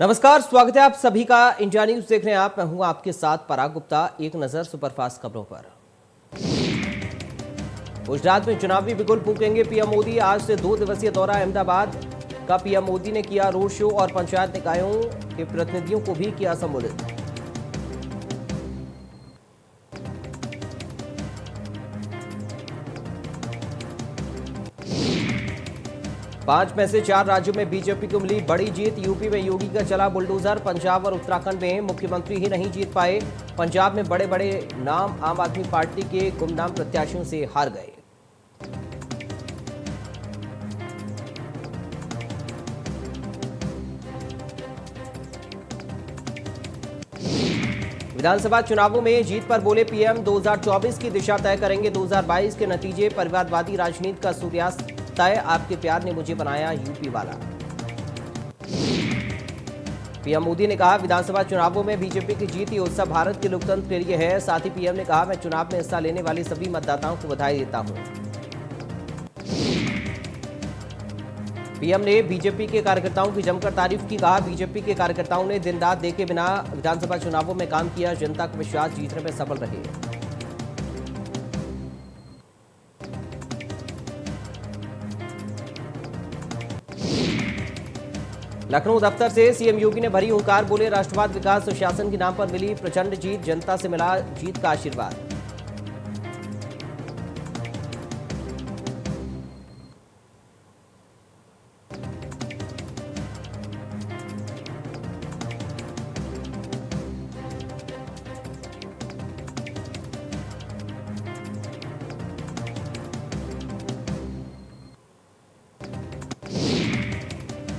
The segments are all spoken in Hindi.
नमस्कार, स्वागत है आप सभी का इंडिया न्यूज देख रहे हैं आप। मैं हूं आपके साथ पराग गुप्ता। एक नजर सुपरफास्ट खबरों पर। गुजरात में चुनावी बिगुल फूकेंगे पीएम मोदी। आज से 2 दिवसीय दौरा अहमदाबाद का पीएम मोदी ने किया रोड शो और पंचायत निकायों के प्रतिनिधियों को भी किया संबोधित। पांच में से 4 राज्यों में बीजेपी को मिली बड़ी जीत। यूपी में योगी का चला बुलडोजर। पंजाब और उत्तराखंड में मुख्यमंत्री ही नहीं जीत पाए। पंजाब में बड़े बड़े नाम आम आदमी पार्टी के गुमनाम प्रत्याशियों से हार गए। विधानसभा चुनावों में जीत पर बोले पीएम, 2024 की दिशा तय करेंगे 2022 के नतीजे। परिवारवादी राजनीति का सूर्यास्त तय, आपके प्यार ने मुझे बनाया यूपी वाला। पीएम मोदी ने कहा, विधानसभा चुनावों में बीजेपी की जीत ये उत्सव भारत के लोकतंत्र के लिए है। साथ ही पीएम ने कहा, मैं चुनाव में हिस्सा लेने वाले सभी मतदाताओं को बधाई देता हूं। पीएम ने बीजेपी के कार्यकर्ताओं की जमकर तारीफ की। कहा, बीजेपी के कार्यकर्ताओं ने दिन रात देखे बिना विधानसभा चुनावों में काम किया। जनता का विश्वास जीतने में सफल रहे। लखनऊ दफ्तर से सीएम योगी ने भरी हुंकार। बोले, राष्ट्रवाद विकास सुशासन के नाम पर मिली प्रचंड जीत। जनता से मिला जीत का आशीर्वाद।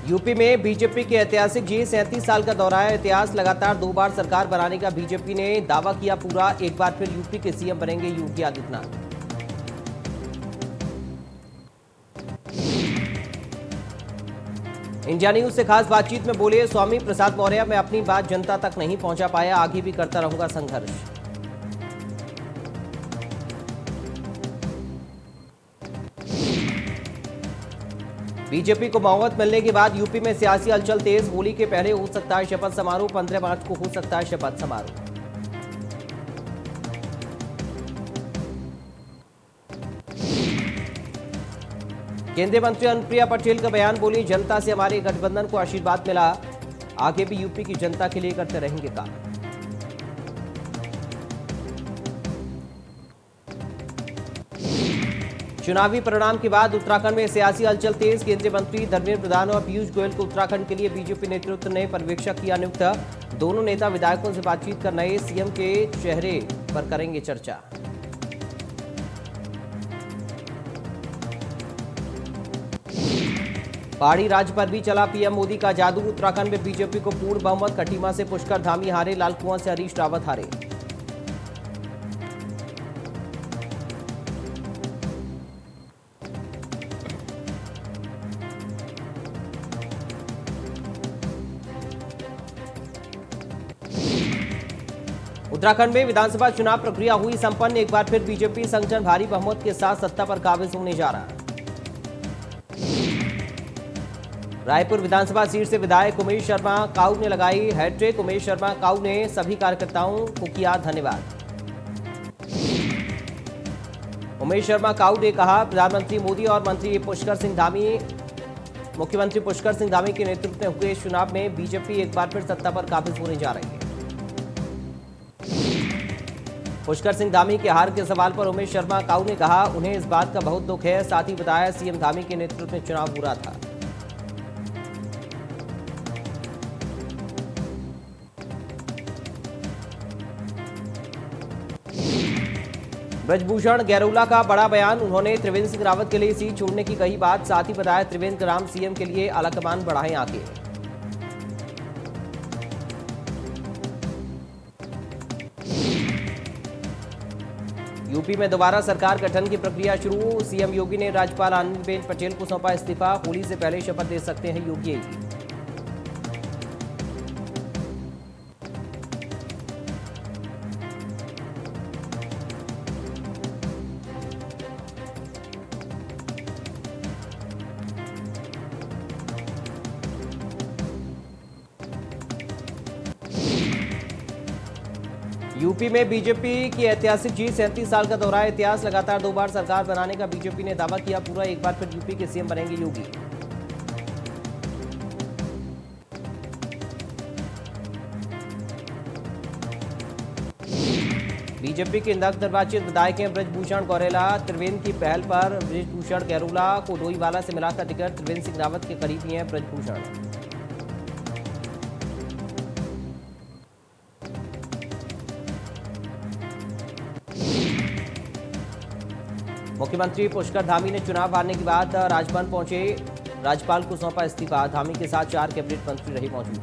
यूपी में बीजेपी की ऐतिहासिक जीत। 37 साल का दोहराया इतिहास। लगातार 2 बार सरकार बनाने का बीजेपी ने दावा किया पूरा। एक बार फिर यूपी के सीएम बनेंगे योगी आदित्यनाथ। इंडिया न्यूज से खास बातचीत में बोले स्वामी प्रसाद मौर्य, मैं अपनी बात जनता तक नहीं पहुंचा पाया, आगे भी करता रहूंगा संघर्ष। बीजेपी को बहुमत मिलने के बाद यूपी में सियासी हलचल तेज। होली के पहले हो सकता है शपथ समारोह। 15 मार्च को हो सकता है शपथ समारोह। केंद्रीय मंत्री अनुप्रिया पटेल का बयान। बोली, जनता से हमारे गठबंधन को आशीर्वाद मिला, आगे भी यूपी की जनता के लिए करते रहेंगे काम। चुनावी परिणाम के बाद उत्तराखंड में सियासी हलचल तेज। केंद्रीय मंत्री धर्मेंद्र प्रधान और पीयूष गोयल को उत्तराखंड के लिए बीजेपी नेतृत्व ने पर्यवेक्षक किया नियुक्त। दोनों नेता विधायकों से बातचीत कर नए सीएम के चेहरे पर करेंगे चर्चा। पहाड़ी राज्य पर भी चला पीएम मोदी का जादू। उत्तराखंड में बीजेपी को पूर्ण बहुमत। खटीमा से पुष्कर धामी हारे, लालकुआं से हरीश रावत हारे। उत्तराखंड में विधानसभा चुनाव प्रक्रिया हुई संपन्न। एक बार फिर बीजेपी संगठन भारी बहुमत के साथ सत्ता पर काबिज होने जा रहा है। रायपुर विधानसभा सीट से विधायक उमेश शर्मा काऊ ने लगाई हैट्रिक। उमेश शर्मा काऊ ने सभी कार्यकर्ताओं को किया धन्यवाद। उमेश शर्मा काऊ ने कहा, प्रधानमंत्री मोदी और मुख्यमंत्री पुष्कर सिंह धामी के नेतृत्व में हुए चुनाव में बीजेपी एक बार फिर सत्ता पर काबिज होने जा रही है। पुष्कर सिंह धामी के हार के सवाल पर उमेश शर्मा काऊ ने कहा, उन्हें इस बात का बहुत दुख है। साथ ही बताया, सीएम धामी के नेतृत्व में चुनाव हुआ था। ब्रजभूषण गैरोला का बड़ा बयान। उन्होंने त्रिवेंद्र सिंह रावत के लिए सीट छोड़ने की कही बात। साथ ही बताया, त्रिवेंद्र राम सीएम के लिए आलाकमान बढ़ाएं आगे। यूपी में दोबारा सरकार गठन की प्रक्रिया शुरू। सीएम योगी ने राज्यपाल आनंदीबेन पटेल को सौंपा इस्तीफा। होली से पहले शपथ ले सकते हैं योगी। यूपी में बीजेपी की ऐतिहासिक जीत, 37 साल का दोहराया इतिहास, लगातार 2 बार सरकार बनाने का बीजेपी ने दावा किया पूरा, एक बार फिर यूपी के सीएम बनेंगे योगी। बीजेपी के नवनिर्वाचित विधायक हैं ब्रजभूषण गौरेला, त्रिवेंद्र की पहल पर ब्रजभूषण गौरेला को डोईवाला से मिला था टिकट, त्रिवेंद्र सिंह रावत के करीबी हैं ब्रजभूषण। मुख्यमंत्री पुष्कर धामी ने चुनाव हारने के बाद राजभवन पहुंचे, राज्यपाल को सौंपा इस्तीफा, धामी के साथ 4 कैबिनेट मंत्री रहे मौजूद।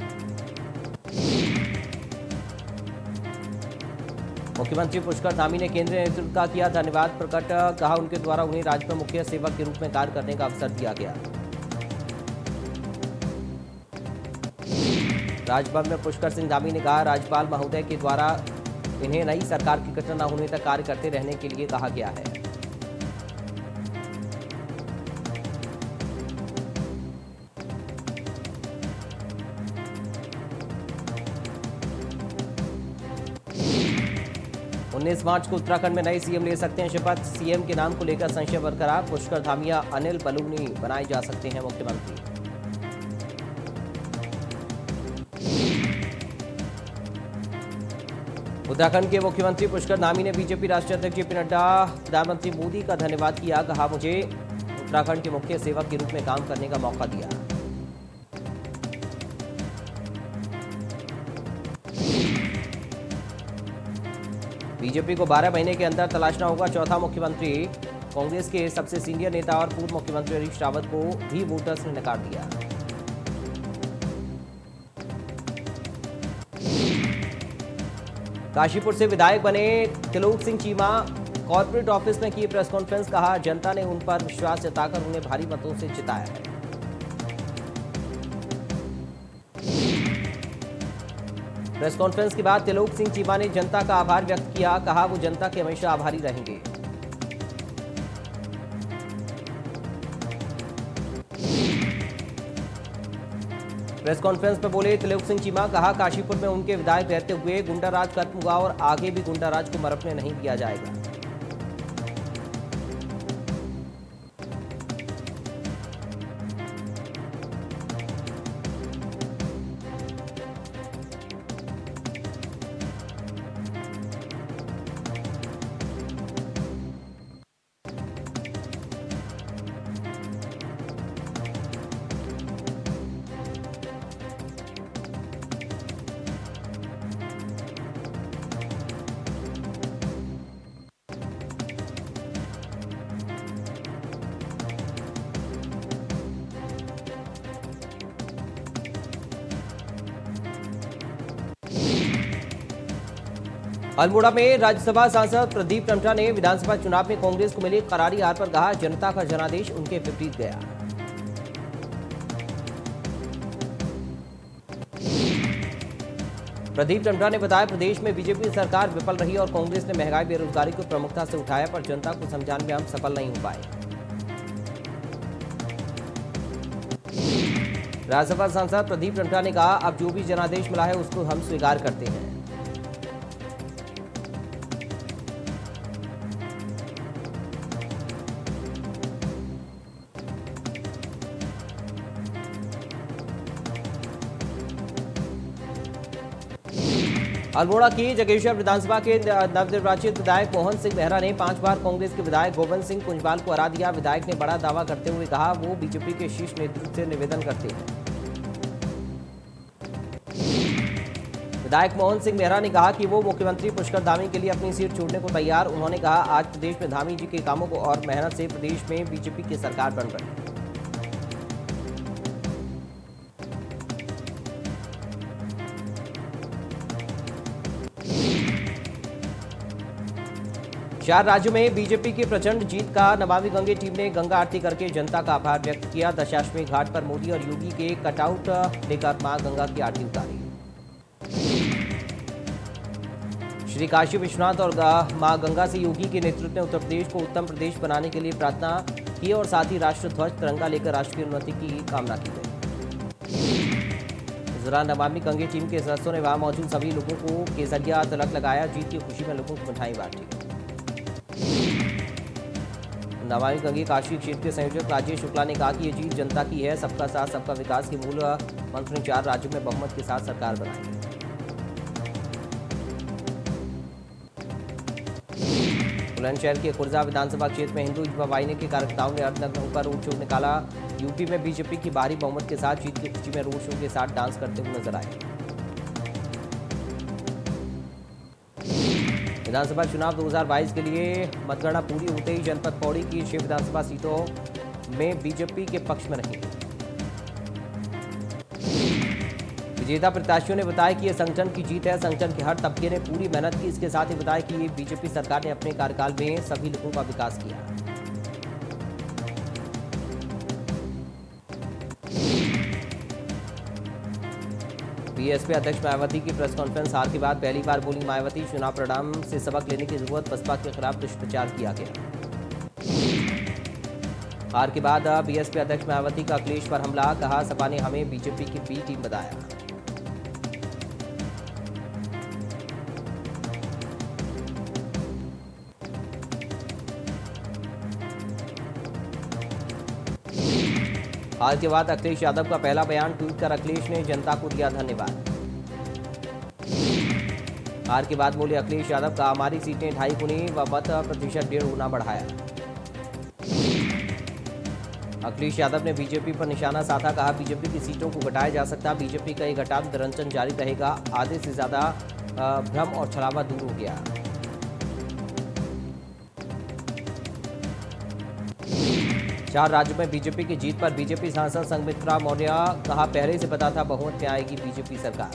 मुख्यमंत्री पुष्कर धामी ने केंद्रीय नेतृत्व का किया धन्यवाद प्रकट, कहा उनके द्वारा उन्हें राज्य में मुख्य सेवक के रूप में कार्य करने का अवसर दिया गया। राजभवन में पुष्कर सिंह धामी ने कहा राज्यपाल महोदय के द्वारा इन्हें नई सरकार की गठन न होने तक कार्य करते रहने के लिए कहा गया है। उन्नीस मार्च को उत्तराखंड में नए सीएम ले सकते हैं शपथ, सीएम के नाम को लेकर संशय बरकरार, पुष्कर धामिया अनिल बलूनी बनाए जा सकते हैं मुख्यमंत्री। उत्तराखंड के मुख्यमंत्री पुष्कर धामी ने बीजेपी राष्ट्रीय अध्यक्ष जेपी नड्डा, प्रधानमंत्री मोदी का धन्यवाद किया, कहा मुझे उत्तराखंड के मुख्य सेवक के रूप में काम करने का मौका दिया। बीजेपी को 12 महीने के अंदर तलाशना होगा चौथा मुख्यमंत्री, कांग्रेस के सबसे सीनियर नेता और पूर्व मुख्यमंत्री हरीश रावत को भी वोटर्स ने नकार दिया। काशीपुर से विधायक बने त्रिलोक सिंह चीमा, कॉर्पोरेट ऑफिस में की प्रेस कॉन्फ्रेंस, कहा जनता ने उन पर विश्वास जताकर उन्हें भारी मतों से जिताया है। प्रेस कॉन्फ्रेंस के बाद त्रिलोक सिंह चीमा ने जनता का आभार व्यक्त किया, कहा वो जनता के हमेशा आभारी रहेंगे। प्रेस कॉन्फ्रेंस में बोले त्रिलोक सिंह चीमा, कहा काशीपुर में उनके विधायक रहते हुए गुंडाराज खत्म हुआ और आगे भी गुंडाराज को मरपने नहीं दिया जाएगा। अल्मोड़ा में राज्यसभा सांसद प्रदीप टमटा ने विधानसभा चुनाव में कांग्रेस को मिली करारी हार पर कहा जनता का जनादेश उनके विपरीत गया। प्रदीप टमटा ने बताया प्रदेश में बीजेपी सरकार विफल रही और कांग्रेस ने महंगाई बेरोजगारी को प्रमुखता से उठाया, पर जनता को समझाने में हम सफल नहीं हो पाए। राज्यसभा सांसद प्रदीप टमटा ने कहा अब जो भी जनादेश मिला है उसको हम स्वीकार करते हैं। अल्मोड़ा की जगेश्वर विधानसभा के नवनिर्वाचित विधायक मोहन सिंह मेहरा ने 5 बार कांग्रेस के विधायक गोविंद सिंह कुंजवाल को हरा दिया। विधायक ने बड़ा दावा करते हुए कहा वो बीजेपी के शीर्ष नेतृत्व से निवेदन करते हैं। विधायक मोहन सिंह मेहरा ने कहा कि वो मुख्यमंत्री पुष्कर धामी के लिए अपनी सीट छोड़ने को तैयार। उन्होंने कहा आज प्रदेश में धामी जी के कामों को और मेहनत से प्रदेश में बीजेपी की सरकार बन रही है। चार राज्यों में बीजेपी की प्रचंड जीत का नमामि गंगे टीम ने गंगा आरती करके जनता का आभार व्यक्त किया। दशाश्वमेध घाट पर मोदी और योगी के कटआउट लेकर मां गंगा की आरती उतारी। श्री काशी विश्वनाथ और मां गंगा से योगी के नेतृत्व में उत्तर प्रदेश को उत्तम प्रदेश बनाने के लिए प्रार्थना की और साथ ही राष्ट्र ध्वज तिरंगा लेकर राष्ट्र की उन्नति की कामना की गई। इस दौरान नमामि गंगे टीम के सदस्यों ने वहां मौजूद सभी लोगों को केसरिया तिलक लगाया। जीत की खुशी में लोगों को मिठाई बांटी। नमामि गंगे काशी क्षेत्र के संयोजक राजेश शुक्ला ने कहा कि ये जीत जनता की है। सबका साथ सबका विकास के मूल मंत्र ने 4 राज्यों में बहुमत के साथ सरकार बनाई है। बुलंदशहर के खुर्जा विधानसभा क्षेत्र में हिंदू युवा वाहिनी के कार्यकर्ताओं ने अर्धनग्न होकर रोड शो निकाला। यूपी में बीजेपी की भारी बहुमत के साथ जीत की खुशी में रोड शो के साथ डांस करते हुए नजर आए। विधानसभा चुनाव 2022 के लिए मतगणना पूरी होते ही जनपद पौड़ी की 6 विधानसभा सीटों में बीजेपी के पक्ष में रही। विजेता प्रत्याशियों ने बताया कि यह संगठन की जीत है। संगठन के हर तबके ने पूरी मेहनत की। इसके साथ ही बताया कि ये बीजेपी सरकार ने अपने कार्यकाल में सभी लोगों का विकास किया। बीएसपी अध्यक्ष मायावती की प्रेस कॉन्फ्रेंस हार के बाद पहली बार बोली मायावती। चुनाव परिणाम से सबक लेने की जरूरत, बसपा के खिलाफ दुष्प्रचार किया गया। हार के बाद बीएसपी अध्यक्ष मायावती का अखिलेश पर हमला, कहा सपा ने हमें बीजेपी की बी टीम बताया। हार के बाद अखिलेश यादव का पहला बयान ट्वीट कर अखिलेश ने जनता को दिया धन्यवाद। हार के बाद बोले अखिलेश यादव का हमारी सीटें 2.5 गुनी व मत प्रतिशत 1.5 गुना बढ़ाया। अखिलेश यादव ने बीजेपी पर निशाना साधा, कहा बीजेपी की सीटों को घटाया जा सकता। बीजेपी का ये घटाव निरंतर जारी रहेगा। आधे से ज्यादा भ्रम और छलावा दूर हो गया। चार राज्यों में बीजेपी की जीत पर बीजेपी सांसद संघमित्रा मौर्य, कहा पहले से पता था बहुमत में आएगी बीजेपी सरकार।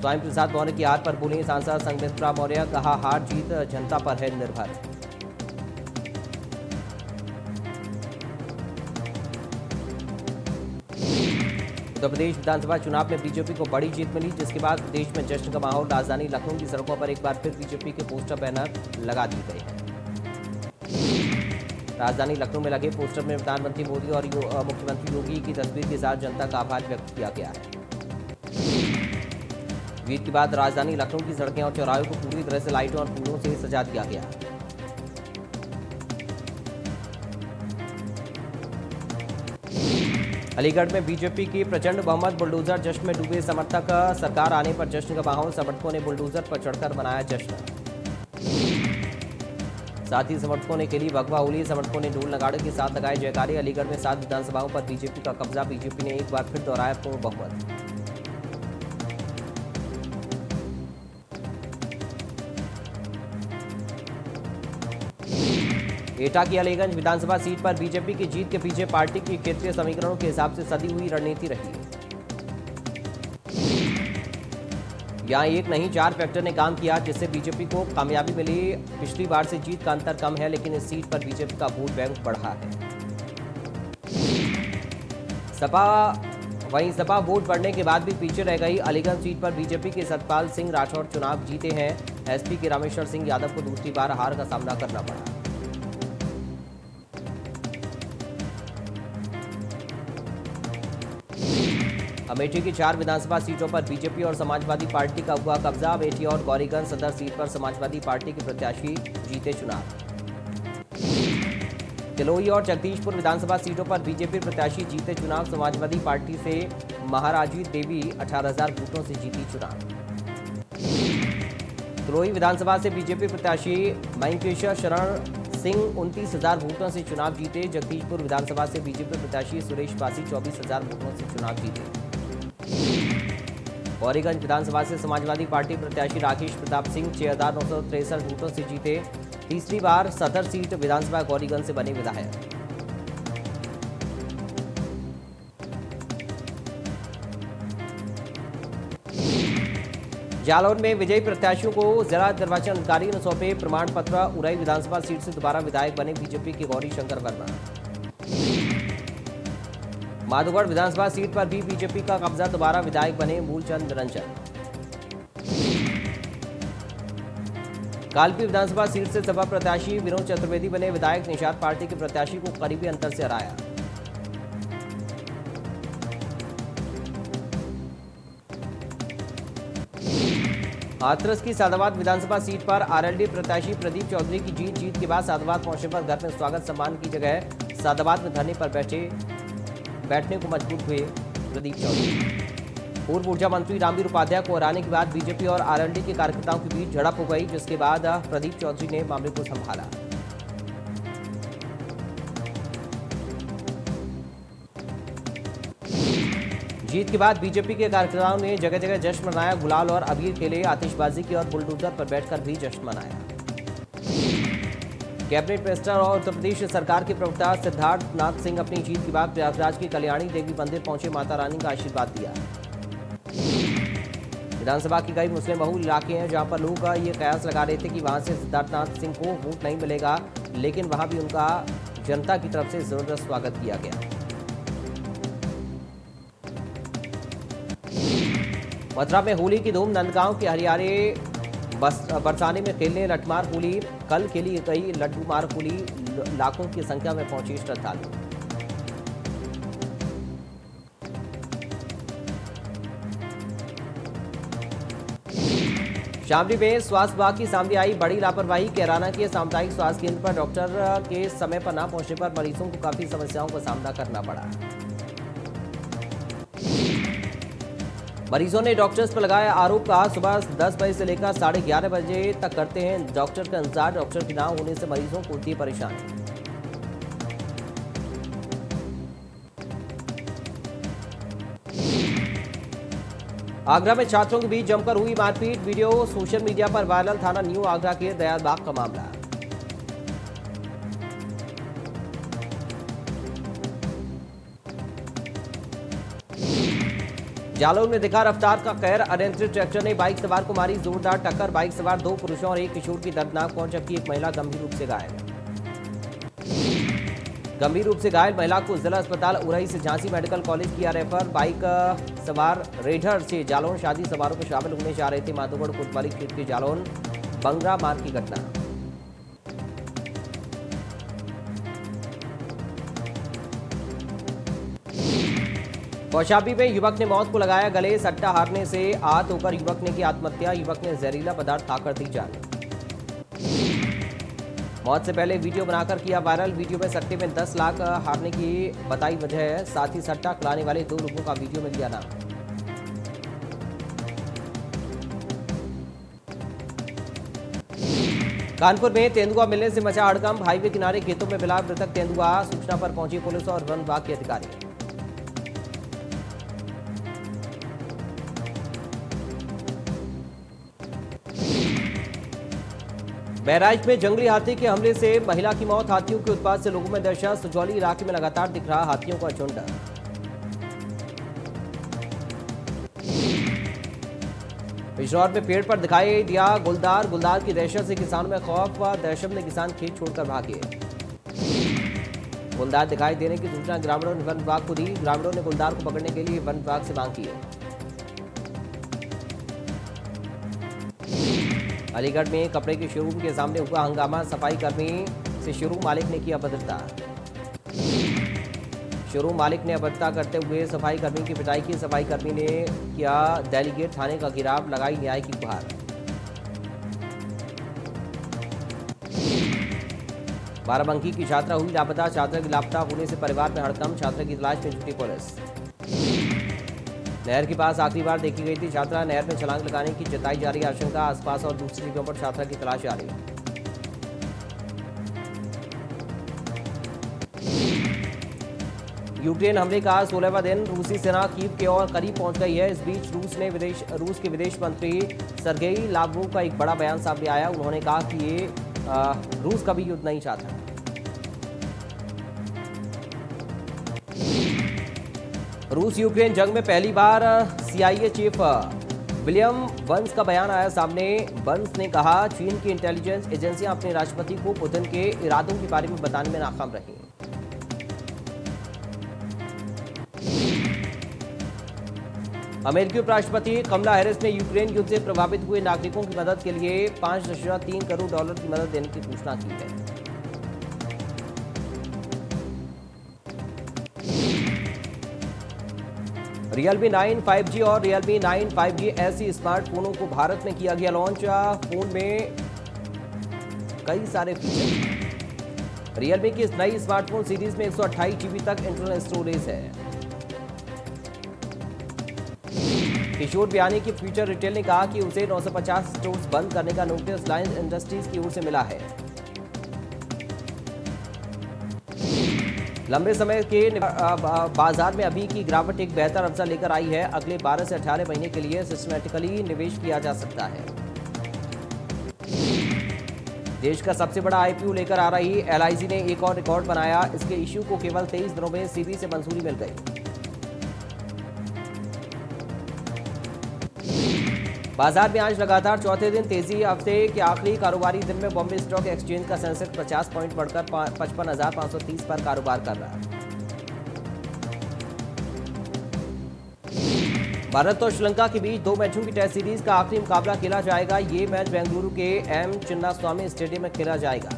स्वामी प्रसाद मौर्य की हार पर बोली सांसद संघमित्रा मौर्य, कहा हार जीत जनता पर है निर्भर। उत्तर प्रदेश विधानसभा चुनाव में बीजेपी को बड़ी जीत मिली, जिसके बाद प्रदेश में जश्न का माहौल। राजधानी लखनऊ की सड़कों पर एक बार फिर बीजेपी के पोस्टर बैनर लगा दिए गए हैं। राजधानी लखनऊ में लगे पोस्टर में प्रधानमंत्री मोदी और मुख्यमंत्री योगी की तस्वीर के साथ जनता का आभार व्यक्त किया गया है। जीत के बाद राजधानी लखनऊ की सड़कें और चौराहों को पूरी तरह से लाइटों और फूलों से सजा दिया गया। अलीगढ़ में बीजेपी की प्रचंड बहुमत, बुलडोजर जश्न में डूबे समर्थक। सरकार आने पर जश्न का माहौल, समर्थकों ने बुलडोजर पर चढ़कर मनाया जश्न। साथ ही समर्थकों ने खेली भगवा होली, समर्थकों ने ढोल नगाड़े के साथ लगाए जयकारे। अलीगढ़ में 7 विधानसभाओं पर बीजेपी का कब्जा, बीजेपी ने एक बार फिर दोहराया पूर्ण बहुमत। एटा की अलीगंज विधानसभा सीट पर बीजेपी की जीत के पीछे पार्टी की क्षेत्रीय समीकरणों के हिसाब से सदी हुई रणनीति रही है। यहां एक नहीं 4 फैक्टर ने काम किया, जिससे बीजेपी को कामयाबी मिली। पिछली बार से जीत का अंतर कम है, लेकिन इस सीट पर बीजेपी का वोट बैंक बढ़ा है। सपा वोट बढ़ने के बाद भी पीछे रह गई। अलीगंज सीट पर बीजेपी के सतपाल सिंह राठौर चुनाव जीते हैं। एसपी के रामेश्वर सिंह यादव को दूसरी बार हार का सामना करना पड़ा। अमेठी की 4 विधानसभा सीटों पर बीजेपी और समाजवादी पार्टी का हुआ कब्जा। अमेठी और गौरीगंज सदर सीट पर समाजवादी पार्टी के प्रत्याशी जीते चुनाव। तिलोई और जगदीशपुर विधानसभा सीटों पर बीजेपी प्रत्याशी जीते चुनाव। समाजवादी पार्टी से महाराजी देवी 18,000 वोटों से जीती चुनाव। तिलोई विधानसभा से बीजेपी प्रत्याशी मयंकेश्वर शरण सिंह 29,000 वोटों से चुनाव जीते। जगदीशपुर विधानसभा से बीजेपी प्रत्याशी सुरेश बासी 24,000 वोटों से चुनाव जीते। गौरीगंज विधानसभा से समाजवादी पार्टी प्रत्याशी राकेश प्रताप सिंह 6,963 वोटों से जीते। तीसरी बार सदर सीट विधानसभा गौरीगंज से बने विधायक। जालौर में विजयी प्रत्याशियों को जिला निर्वाचन अधिकारी ने सौंपे प्रमाण पत्र। उरई विधानसभा सीट से दोबारा विधायक बने बीजेपी के गौरी शंकर वर्मा। माधोगढ़ विधानसभा सीट पर भी बीजेपी का कब्जा, दोबारा विधायक बने मूलचंद निरंजन। कालपी विधानसभा सीट से सपा प्रत्याशी विनोद चतुर्वेदी बने विधायक। निषाद पार्टी के प्रत्याशी को करीबी अंतर से हराया। हाथरस की सादाबाद विधानसभा सीट पर आरएलडी प्रत्याशी प्रदीप चौधरी की जीत के बाद सादाबाद पहुंचने पर घर में स्वागत सम्मान की जगह सादाबाद में धरने पर बैठने को मजबूर हुए प्रदीप चौधरी। पूर्व ऊर्जा मंत्री रामवीर उपाध्याय को हराने के बाद बीजेपी और आरएलडी के कार्यकर्ताओं के बीच झड़प हो गई, जिसके बाद प्रदीप चौधरी ने मामले को संभाला। जीत के बाद बीजेपी के कार्यकर्ताओं ने जगह जगह जश्न मनाया। गुलाल और अबीर खेले, आतिशबाजी की और बुलडोजर पर बैठकर भी जश्न मनाया। कैबिनेट मिनिस्टर और उत्तर प्रदेश सरकार के प्रवक्ता सिद्धार्थ नाथ सिंह अपनी जीत के बाद प्रयागराज के कल्याणी देवी मंदिर पहुंचे, माता रानी का आशीर्वाद दिया। विधानसभा के कई मुस्लिम बहुल इलाके हैं जहां पर लोग ये कयास लगा रहे थे कि वहां से सिद्धार्थ नाथ सिंह को वोट नहीं मिलेगा, लेकिन वहां भी उनका जनता की तरफ से जबरदस्त स्वागत किया गया। मथुरा में होली की धूम, नंदगांव के हरियारे बरसाने में खेलने लठमार होली। कल खेली गई लड्डू मार होली, लाखों की संख्या में पहुंचे श्रद्धालु। शामली में स्वास्थ्य विभाग की सामने आई बड़ी लापरवाही। कैराना के सामुदायिक स्वास्थ्य केंद्र पर डॉक्टर के समय पर न पहुंचने पर मरीजों को काफी समस्याओं का सामना करना पड़ा। मरीजों ने डॉक्टर्स पर लगाया आरोप, कहा सुबह 10 बजे से लेकर 11:30 बजे तक करते हैं डॉक्टर का इंतजार। डॉक्टर की ना होने से मरीजों को होती है परेशानी। आगरा में छात्रों के बीच जमकर हुई मारपीट, वीडियो सोशल मीडिया पर वायरल। थाना न्यू आगरा के दयालबाग का मामला। जालौन में दिखा रफ्तार का कहर, अनियंत्रित ट्रैक्टर ने बाइक सवार को मारी जोरदार टक्कर। बाइक सवार 2 पुरुषों और 1 किशोर की दर्दनाक मौत, जबकि एक महिला गंभीर रूप से घायल। गंभीर रूप से घायल महिला को जिला अस्पताल उरई से झांसी मेडिकल कॉलेज किया रेफर। बाइक सवार रेडर से जालौन शादी समारोह में शामिल होने जा रहे थे। माधोगढ़ कोतवाली क्षेत्र के जालौन बंगरा मार्ग की घटना। कौशाम्बी में युवक ने मौत को लगाया गले, सट्टा हारने से आहत होकर युवक ने की आत्महत्या। युवक ने जहरीला पदार्थ खाकर दी जान। मौत से पहले वीडियो बनाकर किया वायरल। वीडियो में सट्टे में 10 लाख हारने की बताई वजह है, साथ ही सट्टा खिलाने वाले 2 लोगों का वीडियो में लिया नाम। कानपुर में तेंदुआ मिलने से मचा हड़कंप, हाईवे किनारे खेतों में मिला मृतक तेंदुआ। सूचना पर पहुंची पुलिस और वन विभाग के अधिकारी। बहराइच में जंगली हाथी के हमले से महिला की मौत, हाथियों के उत्पात से लोगों में दहशत। सुजौली इलाके में लगातार दिख रहा हाथियों का झुंड। पिछौर में पेड़ पर दिखाई दिया गुलदार की दहशत से किसानों में खौफ व दहशत में किसान खेत छोड़कर भागे। गुलदार दिखाई देने की सूचना ग्रामीणों ने वन विभाग को दी। ग्रामीणों ने गुलदार को पकड़ने के लिए वन विभाग से मांग की है। अलीगढ़ में कपड़े के शोरूम के सामने हुआ हंगामा, सफाई कर्मी से शोरूम मालिक ने की अभद्रता। शोरूम मालिक ने अभद्रता करते हुए सफाई कर्मी की पिटाई की। सफाई कर्मी ने किया डेलीगेट थाने का घेराव, लगाई न्याय की गुहार। बाराबंकी की छात्रा हुई लापता, छात्रा की लापता होने से परिवार में हड़कंप। छात्रा की तलाश में जुटी पुलिस। नहर के पास आखिरी बार देखी गई थी छात्रा, नहर में छलांग लगाने की जताई जा रही आशंका। आसपास और दूसरी जगहों पर छात्रा की तलाश जारी। यूक्रेन हमले का 16वां दिन, रूसी सेना कीव के और करीब पहुंच गई है। इस बीच रूस के विदेश मंत्री सरगेई लावरोव का एक बड़ा बयान सामने आया। उन्होंने कहा कि ये रूस कभी युद्ध नहीं चाहता। रूस यूक्रेन जंग में पहली बार CIA चीफ विलियम बर्न्स का बयान आया सामने। बर्न्स ने कहा चीन की इंटेलिजेंस एजेंसियां अपने राष्ट्रपति को पुतिन के इरादों के बारे में बताने में नाकाम रही। अमेरिकी उपराष्ट्रपति कमला हैरिस ने यूक्रेन युद्ध से प्रभावित हुए नागरिकों की मदद के लिए $5.3 करोड़ की मदद देने की घोषणा की है। Realme 9 5G और Realme 9 5G ऐसी स्मार्टफोनों को भारत में किया गया लॉन्च। फोन में कई सारे फीचर। Realme की इस नई स्मार्टफोन सीरीज में 128 GB तक इंटरनल स्टोरेज है। किशोर बियानी की फ्यूचर रिटेल ने कहा कि उसे 950 स्टोर्स बंद करने का नोटिस रिलायंस इंडस्ट्रीज की ओर से मिला है। लंबे समय के बाजार में अभी की गिरावट एक बेहतर अवसर लेकर आई है। अगले 12 से 18 महीने के लिए सिस्टमैटिकली निवेश किया जा सकता है। देश का सबसे बड़ा आईपीओ लेकर आ रही एलआईसी ने एक और रिकॉर्ड बनाया। इसके इश्यू को केवल 23 दिनों में सेबी से मंजूरी मिल गई। बाजार में आज लगातार चौथे दिन तेजी। हफ्ते के आखिरी कारोबारी दिन में बॉम्बे स्टॉक एक्सचेंज का सेंसेक्स 50 पॉइंट बढ़कर 55,530 पर कारोबार कर रहा है। भारत और श्रीलंका के बीच 2 मैचों की टेस्ट सीरीज का आखिरी मुकाबला खेला जाएगा। ये मैच बेंगलुरु के एम चिन्नास्वामी स्टेडियम में खेला जाएगा।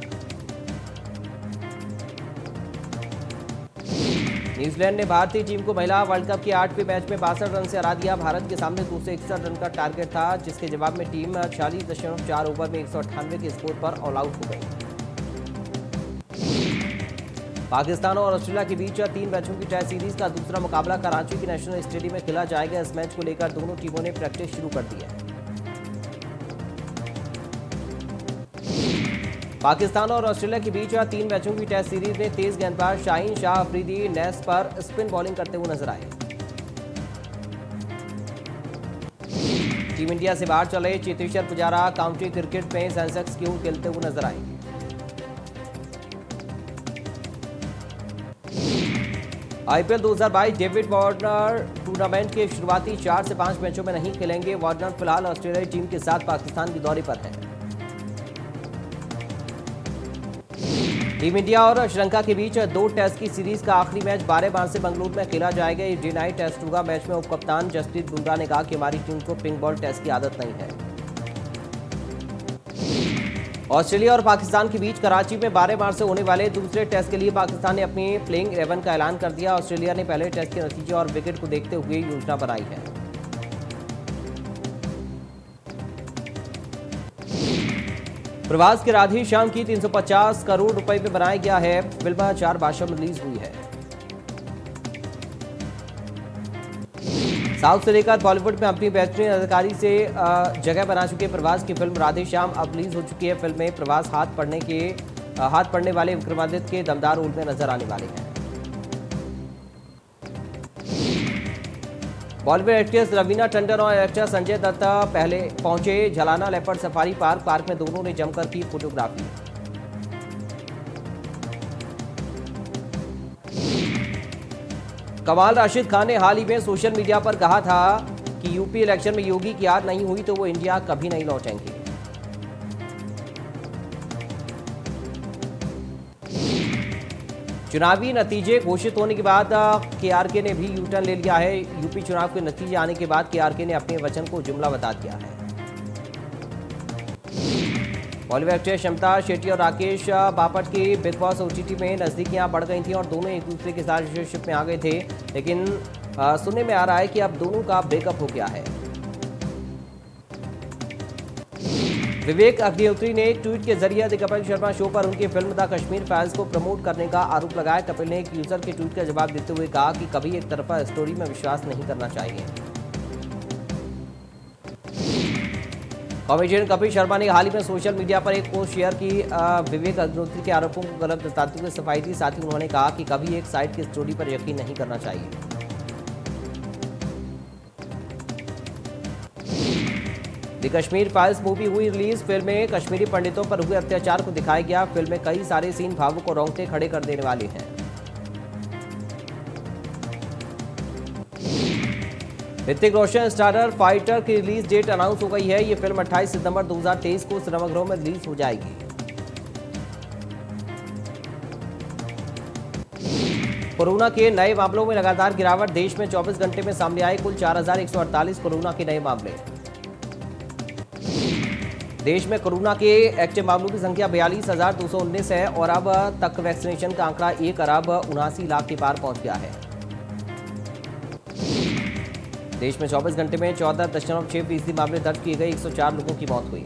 न्यूजीलैंड ने भारतीय टीम को महिला वर्ल्ड कप के 8वें मैच में 62 रन से हरा दिया। भारत के सामने 261 रन का टारगेट था, जिसके जवाब में टीम 46.4 ओवर में 198 के स्कोर पर ऑल आउट हो गई। पाकिस्तान और ऑस्ट्रेलिया के बीच 3 मैचों की टेस्ट सीरीज का दूसरा मुकाबला कराची के नेशनल स्टेडियम में खेला जाएगा। इस मैच को लेकर दोनों टीमों ने प्रैक्टिस शुरू कर दी है। पाकिस्तान और ऑस्ट्रेलिया के बीच 3 मैचों की टेस्ट सीरीज में तेज गेंदबाज शाहीन शाह अफरीदी नेस पर स्पिन बॉलिंग करते हुए नजर आए। टीम इंडिया से बाहर चले चेतेश्वर पुजारा काउंटी क्रिकेट में सेंसेक्स की ओर खेलते हुए नजर आए। आईपीएल 2022 डेविड वार्नर टूर्नामेंट के शुरुआती 4 से 5 मैचों में नहीं खेलेंगे। वार्नर फिलहाल ऑस्ट्रेलियाई टीम के साथ पाकिस्तान के दौरे पर है। टीम इंडिया और श्रीलंका के बीच 2 टेस्ट की सीरीज का आखिरी मैच 12 मार्च से बेंगलुरु में खेला जाएगा। ये डे नाइट टेस्ट होगा। मैच में उपकप्तान जसप्रीत बुमराह ने कहा कि हमारी टीम को पिंक बॉल टेस्ट की आदत नहीं है। ऑस्ट्रेलिया और पाकिस्तान के बीच कराची में 12 मार्च से होने वाले दूसरे टेस्ट के लिए पाकिस्तान ने अपनी प्लेइंग 11 का ऐलान कर दिया। ऑस्ट्रेलिया ने पहले टेस्ट के नतीजे और विकेट को देखते हुए योजना बनाई है। प्रभास के राधे श्याम की 350 करोड़ रुपए में बनाया गया है। फिल्म 4 भाषाओं में रिलीज हुई है। साउथ से लेकर बॉलीवुड में अपनी बेहतरीन अदाकारी से जगह बना चुके प्रभास की फिल्म राधे श्याम अब रिलीज हो चुकी है। फिल्म में प्रभास हाथ पड़ने वाले विक्रमादित्य के दमदार रोल में नजर आने वाले हैं। बॉलीवुड एक्ट्रेस रवीना टंडन और एक्टर संजय दत्त पहले पहुंचे झलाना लेपर्ड सफारी पार्क में दोनों ने जमकर की फोटोग्राफी। कमाल राशिद खान ने हाल ही में सोशल मीडिया पर कहा था कि यूपी इलेक्शन में योगी की हार नहीं हुई तो वो इंडिया कभी नहीं लौटेंगे। चुनावी नतीजे घोषित होने के बाद केआरके ने भी यू टर्न ले लिया है। यूपी चुनाव के नतीजे आने के बाद केआरके ने अपने वचन को जुमला बता दिया है। बॉलीवुड एक्ट्रेस शमिता शेट्टी और राकेश बापट की बिग बॉस ओटीटी में नजदीकियां बढ़ गई थी और दोनों एक दूसरे के साथ रिलेशनशिप में आ गए थे, लेकिन सुनने में आ रहा है कि अब दोनों का ब्रेकअप हो गया है। विवेक अग्निहोत्री ने एक ट्वीट के जरिए द कपिल शर्मा शो पर उनकी फिल्म द कश्मीर फाइल्स को प्रमोट करने का आरोप लगाया। कपिल ने एक यूजर के ट्वीट का जवाब देते हुए कहा कि कभी एक तरफा स्टोरी में विश्वास नहीं करना चाहिए। कॉमेडियन कपिल शर्मा ने हाल ही में सोशल मीडिया पर एक पोस्ट शेयर की। विवेक अग्निहोत्री के आरोपों को गलत बताते हुए सफाई दी। साथ ही उन्होंने कहा कि कभी एक साइड की स्टोरी पर यकीन नहीं करना चाहिए। द कश्मीर फाइल्स मूवी हुई रिलीज। फिल्म में कश्मीरी पंडितों पर हुए अत्याचार को दिखाया गया। फिल्म में कई सारे सीन भावुक को रोंगटे खड़े कर देने वाले हैं। ऋतिक रोशन स्टारर फाइटर की रिलीज डेट अनाउंस हो गई है। ये फिल्म 28 सितंबर 2023 को सिनेमाघरों में रिलीज हो जाएगी। कोरोना के नए मामलों में लगातार गिरावट। देश में 24 घंटे में सामने आए कुल 4148 कोरोना के नए मामले। देश में कोरोना के एक्टिव मामलों की संख्या 42,219 है और अब तक वैक्सीनेशन का आंकड़ा 1,79,00,000 के पार पहुंच गया है। देश में 24 घंटे में 14.6% मामले दर्ज किए गए, 104 लोगों की मौत हुई।